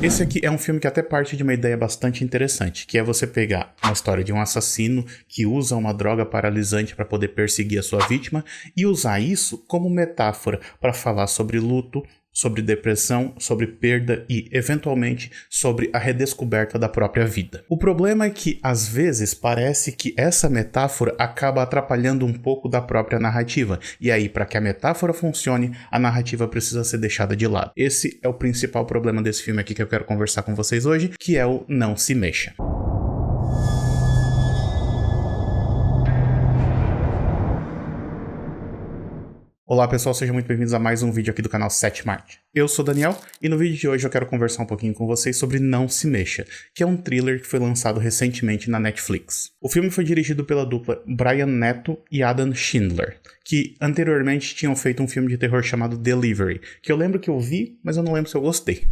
Esse aqui é um filme que até parte de uma ideia bastante interessante, que é você pegar uma história de um assassino que usa uma droga paralisante para poder perseguir a sua vítima e usar isso como metáfora para falar sobre luto, sobre depressão, sobre perda e, eventualmente, sobre a redescoberta da própria vida. O problema é que, às vezes, parece que essa metáfora acaba atrapalhando um pouco da própria narrativa, e aí, para que a metáfora funcione, a narrativa precisa ser deixada de lado. Esse é o principal problema desse filme aqui que eu quero conversar com vocês hoje, que é o Não Se Mexa. Olá pessoal, sejam muito bem-vindos a mais um vídeo aqui do canal 7 Marte. Eu sou o Daniel e no vídeo de hoje eu quero conversar um pouquinho com vocês sobre Não Se Mexa, que é um thriller que foi lançado recentemente na Netflix. O filme foi dirigido pela dupla Brian Neto e Adam Schindler, que anteriormente tinham feito um filme de terror chamado Delivery, que eu lembro que eu vi, mas eu não lembro se eu gostei.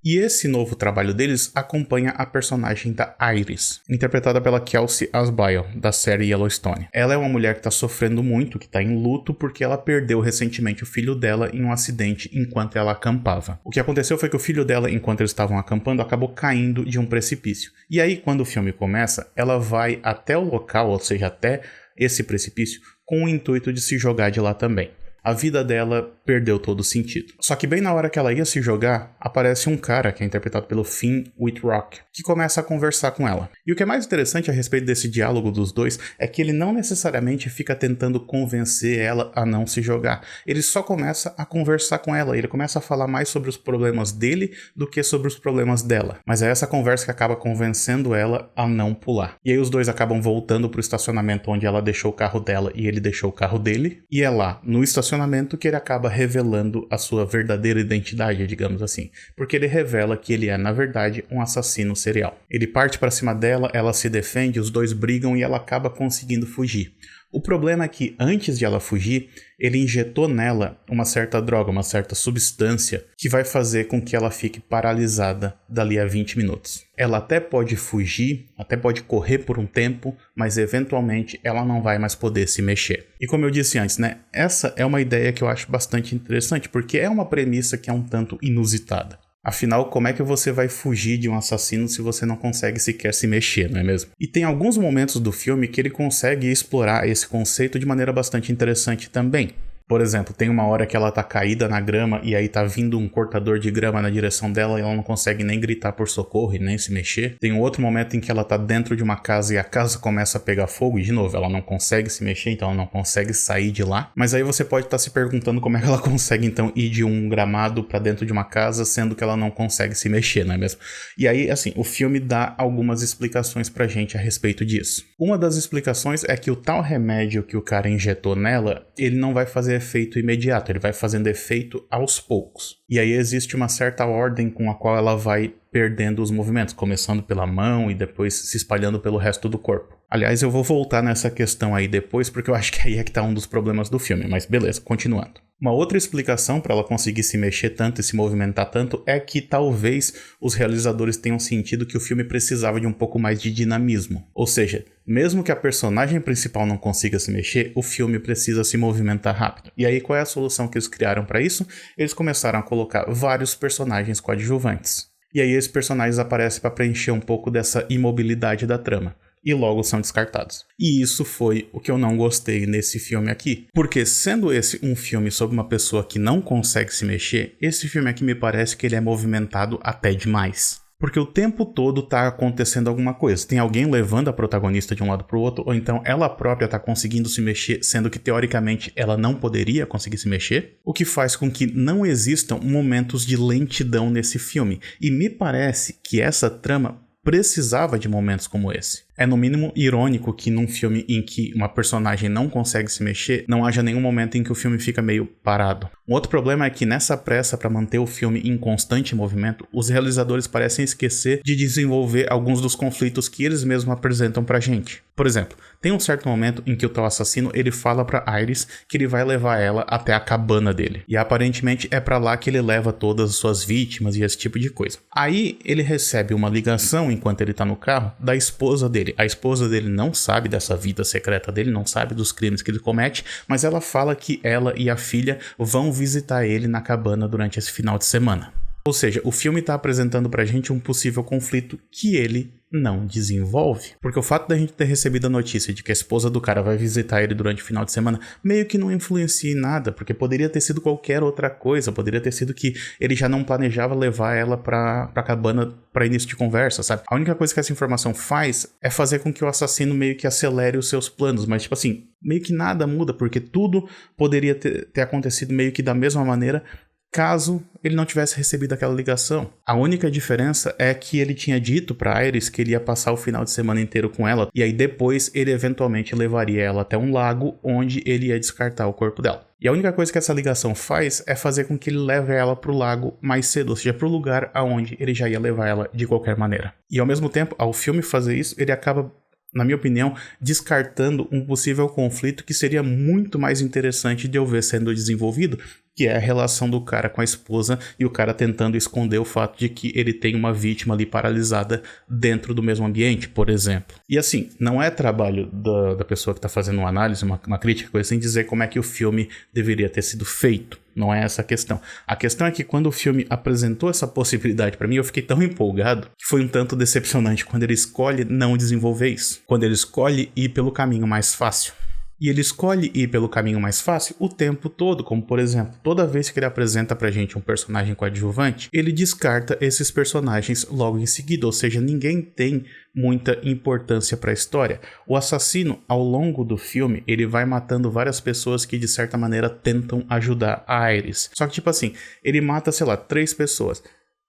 E esse novo trabalho deles acompanha a personagem da Iris, interpretada pela Kelsey Asbile, da série Yellowstone. Ela é uma mulher que está sofrendo muito, que está em luto, porque ela perdeu recentemente o filho dela em um acidente enquanto ela acampava. O que aconteceu foi que o filho dela, enquanto eles estavam acampando, acabou caindo de um precipício. E aí, quando o filme começa, ela vai até o local, ou seja, até esse precipício, com o intuito de se jogar de lá também. A vida dela perdeu todo o sentido. Só que bem na hora que ela ia se jogar, aparece um cara, que é interpretado pelo Finn Wittrock, que começa a conversar com ela. E o que é mais interessante a respeito desse diálogo dos dois é que ele não necessariamente fica tentando convencer ela a não se jogar. Ele só começa a conversar com ela, ele começa a falar mais sobre os problemas dele do que sobre os problemas dela. Mas é essa conversa que acaba convencendo ela a não pular. E aí os dois acabam voltando pro estacionamento onde ela deixou o carro dela e ele deixou o carro dele. E é lá, no estacionamento, que ele acaba revelando a sua verdadeira identidade, digamos assim, porque ele revela que ele é, na verdade, um assassino serial. Ele parte para cima dela, ela se defende, os dois brigam e ela acaba conseguindo fugir. O problema é que, antes de ela fugir, ele injetou nela uma certa droga, uma certa substância, que vai fazer com que ela fique paralisada dali a 20 minutos. Ela até pode fugir, até pode correr por um tempo, mas eventualmente ela não vai mais poder se mexer. E como eu disse antes, né, essa é uma ideia que eu acho bastante interessante, porque é uma premissa que é um tanto inusitada. Afinal, como é que você vai fugir de um assassino se você não consegue sequer se mexer, não é mesmo? E tem alguns momentos do filme que ele consegue explorar esse conceito de maneira bastante interessante também. Por exemplo, tem uma hora que ela tá caída na grama e aí tá vindo um cortador de grama na direção dela e ela não consegue nem gritar por socorro e nem se mexer. Tem um outro momento em que ela tá dentro de uma casa e a casa começa a pegar fogo e, de novo, ela não consegue se mexer, então ela não consegue sair de lá. Mas aí você pode estar se perguntando como é que ela consegue, então, ir de um gramado pra dentro de uma casa, sendo que ela não consegue se mexer, não é mesmo? E aí, assim, o filme dá algumas explicações pra gente a respeito disso. Uma das explicações é que o tal remédio que o cara injetou nela, ele não vai fazer efeito imediato, ele vai fazendo efeito aos poucos. E aí existe uma certa ordem com a qual ela vai perdendo os movimentos, começando pela mão e depois se espalhando pelo resto do corpo. Aliás, eu vou voltar nessa questão aí depois, porque eu acho que aí é que tá um dos problemas do filme, mas beleza, continuando. Uma outra explicação para ela conseguir se mexer tanto e se movimentar tanto é que talvez os realizadores tenham sentido que o filme precisava de um pouco mais de dinamismo. Ou seja, mesmo que a personagem principal não consiga se mexer, o filme precisa se movimentar rápido. E aí qual é a solução que eles criaram para isso? Eles começaram a colocar vários personagens coadjuvantes. E aí esses personagens aparecem para preencher um pouco dessa imobilidade da trama. E logo são descartados. E isso foi o que eu não gostei nesse filme aqui. Porque sendo esse um filme sobre uma pessoa que não consegue se mexer, esse filme aqui me parece que ele é movimentado até demais. Porque o tempo todo tá acontecendo alguma coisa. Tem alguém levando a protagonista de um lado pro outro, ou então ela própria tá conseguindo se mexer, sendo que teoricamente ela não poderia conseguir se mexer. O que faz com que não existam momentos de lentidão nesse filme. E me parece que essa trama precisava de momentos como esse. É no mínimo irônico que num filme em que uma personagem não consegue se mexer, não haja nenhum momento em que o filme fica meio parado. Um outro problema é que nessa pressa para manter o filme em constante movimento, os realizadores parecem esquecer de desenvolver alguns dos conflitos que eles mesmos apresentam pra gente. Por exemplo, tem um certo momento em que o tal assassino ele fala pra Iris que ele vai levar ela até a cabana dele. E aparentemente é pra lá que ele leva todas as suas vítimas e esse tipo de coisa. Aí ele recebe uma ligação enquanto ele tá no carro da esposa dele. A esposa dele não sabe dessa vida secreta dele, não sabe dos crimes que ele comete, mas ela fala que ela e a filha vão visitar ele na cabana durante esse final de semana. Ou seja, o filme tá apresentando pra gente um possível conflito que ele não desenvolve. Porque o fato da gente ter recebido a notícia de que a esposa do cara vai visitar ele durante o final de semana meio que não influencia em nada, porque poderia ter sido qualquer outra coisa, poderia ter sido que ele já não planejava levar ela pra cabana pra início de conversa, sabe? A única coisa que essa informação faz é fazer com que o assassino meio que acelere os seus planos, mas tipo assim, meio que nada muda, porque tudo poderia ter acontecido meio que da mesma maneira caso ele não tivesse recebido aquela ligação. A única diferença é que ele tinha dito pra Iris que ele ia passar o final de semana inteiro com ela, e aí depois ele eventualmente levaria ela até um lago onde ele ia descartar o corpo dela. E a única coisa que essa ligação faz é fazer com que ele leve ela pro lago mais cedo, ou seja, pro lugar aonde ele já ia levar ela de qualquer maneira. E ao mesmo tempo, ao filme fazer isso, ele acaba, na minha opinião, descartando um possível conflito que seria muito mais interessante de eu ver sendo desenvolvido, que é a relação do cara com a esposa e o cara tentando esconder o fato de que ele tem uma vítima ali paralisada dentro do mesmo ambiente, por exemplo. E assim, não é trabalho da pessoa que está fazendo uma análise, uma crítica, coisa assim, dizer como é que o filme deveria ter sido feito. Não é essa a questão. A questão é que quando o filme apresentou essa possibilidade pra mim, eu fiquei tão empolgado que foi um tanto decepcionante quando ele escolhe não desenvolver isso. Quando ele escolhe ir pelo caminho mais fácil. E ele escolhe ir pelo caminho mais fácil o tempo todo, como por exemplo, toda vez que ele apresenta pra gente um personagem coadjuvante, ele descarta esses personagens logo em seguida, ou seja, ninguém tem muita importância pra história. O assassino, ao longo do filme, ele vai matando várias pessoas que de certa maneira tentam ajudar a Iris. Só que tipo assim, ele mata, sei lá, 3 pessoas.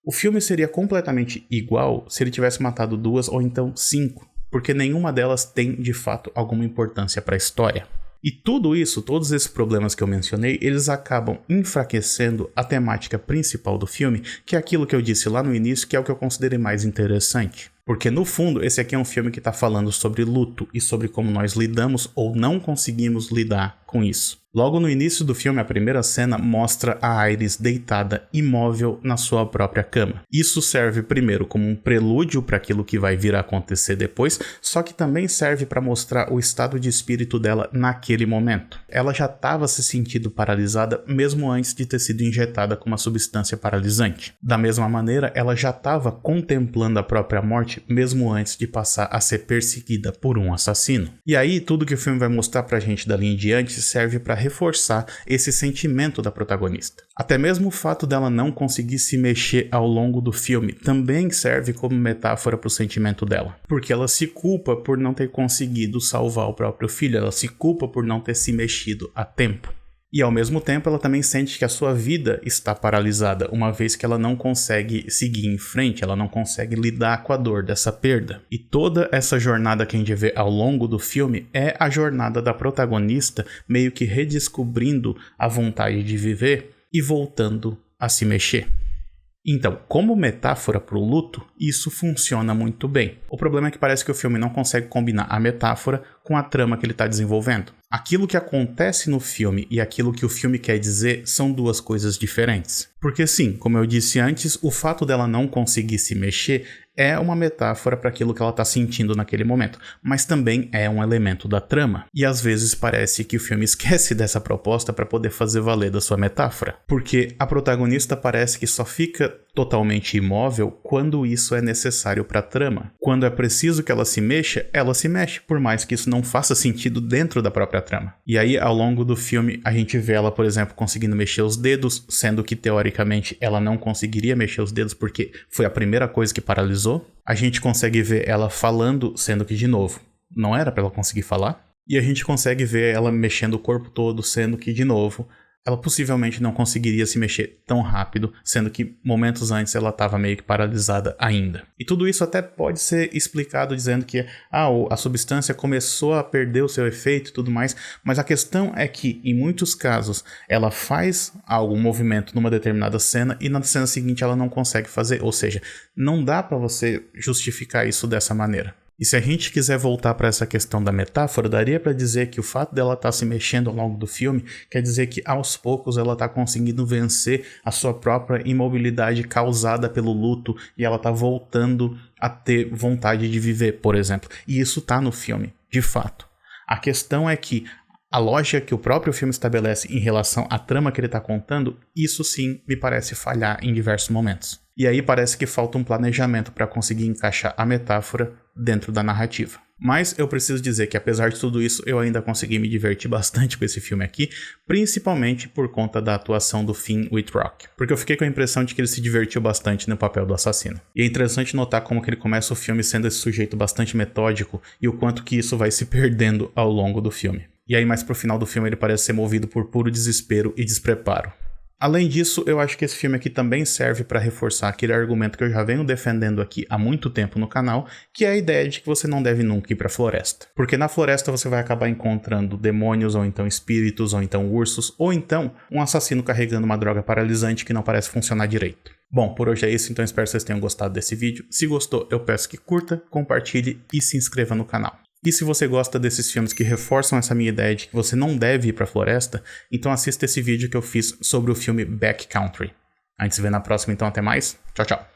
O filme seria completamente igual se ele tivesse matado 2 ou então 5. Porque nenhuma delas tem, de fato, alguma importância para a história. E tudo isso, todos esses problemas que eu mencionei, eles acabam enfraquecendo a temática principal do filme, que é aquilo que eu disse lá no início, que é o que eu considerei mais interessante. Porque, no fundo, esse aqui é um filme que está falando sobre luto e sobre como nós lidamos ou não conseguimos lidar com isso. Logo no início do filme, a primeira cena mostra a Iris deitada, imóvel, na sua própria cama. Isso serve primeiro como um prelúdio para aquilo que vai vir a acontecer depois, só que também serve para mostrar o estado de espírito dela naquele momento. Ela já estava se sentindo paralisada mesmo antes de ter sido injetada com uma substância paralisante. Da mesma maneira, ela já estava contemplando a própria morte mesmo antes de passar a ser perseguida por um assassino. E aí, tudo que o filme vai mostrar pra gente dali em diante serve para reforçar esse sentimento da protagonista. Até mesmo o fato dela não conseguir se mexer ao longo do filme também serve como metáfora para o sentimento dela. Porque ela se culpa por não ter conseguido salvar o próprio filho, ela se culpa por não ter se mexido a tempo. E ao mesmo tempo ela também sente que a sua vida está paralisada, uma vez que ela não consegue seguir em frente, ela não consegue lidar com a dor dessa perda. E toda essa jornada que a gente vê ao longo do filme é a jornada da protagonista meio que redescobrindo a vontade de viver e voltando a se mexer. Então, como metáfora para o luto, isso funciona muito bem. O problema é que parece que o filme não consegue combinar a metáfora com a trama que ele está desenvolvendo. Aquilo que acontece no filme e aquilo que o filme quer dizer são duas coisas diferentes. Porque sim, como eu disse antes, o fato dela não conseguir se mexer é uma metáfora para aquilo que ela está sentindo naquele momento, mas também é um elemento da trama. E às vezes parece que o filme esquece dessa proposta para poder fazer valer da sua metáfora. Porque a protagonista parece que só fica totalmente imóvel quando isso é necessário para a trama. Quando é preciso que ela se mexa, por mais que isso não faça sentido dentro da própria trama. E aí, ao longo do filme, a gente vê ela, por exemplo, conseguindo mexer os dedos, sendo que, teoricamente, ela não conseguiria mexer os dedos porque foi a primeira coisa que paralisou. A gente consegue ver ela falando, sendo que, de novo, não era para ela conseguir falar. E a gente consegue ver ela mexendo o corpo todo, sendo que, de novo, ela possivelmente não conseguiria se mexer tão rápido, sendo que momentos antes ela estava meio que paralisada ainda. E tudo isso até pode ser explicado dizendo que a substância começou a perder o seu efeito e tudo mais, mas a questão é que, em muitos casos, ela faz algum movimento numa determinada cena e na cena seguinte ela não consegue fazer, ou seja, não dá para você justificar isso dessa maneira. E se a gente quiser voltar para essa questão da metáfora, daria para dizer que o fato dela estar se mexendo ao longo do filme quer dizer que aos poucos ela está conseguindo vencer a sua própria imobilidade causada pelo luto e ela está voltando a ter vontade de viver, por exemplo. E isso está no filme, de fato. A questão é que A lógica que o próprio filme estabelece em relação à trama que ele está contando, isso sim me parece falhar em diversos momentos. E aí parece que falta um planejamento para conseguir encaixar a metáfora dentro da narrativa. Mas eu preciso dizer que apesar de tudo isso, eu ainda consegui me divertir bastante com esse filme aqui, principalmente por conta da atuação do Finn Wittrock, porque eu fiquei com a impressão de que ele se divertiu bastante no papel do assassino. E é interessante notar como que ele começa o filme sendo esse sujeito bastante metódico e o quanto que isso vai se perdendo ao longo do filme. E aí mais pro final do filme ele parece ser movido por puro desespero e despreparo. Além disso, eu acho que esse filme aqui também serve para reforçar aquele argumento que eu já venho defendendo aqui há muito tempo no canal, que é a ideia de que você não deve nunca ir para a floresta. Porque na floresta você vai acabar encontrando demônios, ou então espíritos, ou então ursos, ou então um assassino carregando uma droga paralisante que não parece funcionar direito. Bom, por hoje é isso, então espero que vocês tenham gostado desse vídeo. Se gostou, eu peço que curta, compartilhe e se inscreva no canal. E se você gosta desses filmes que reforçam essa minha ideia de que você não deve ir pra floresta, então assista esse vídeo que eu fiz sobre o filme Backcountry. A gente se vê na próxima, então até mais. Tchau, tchau.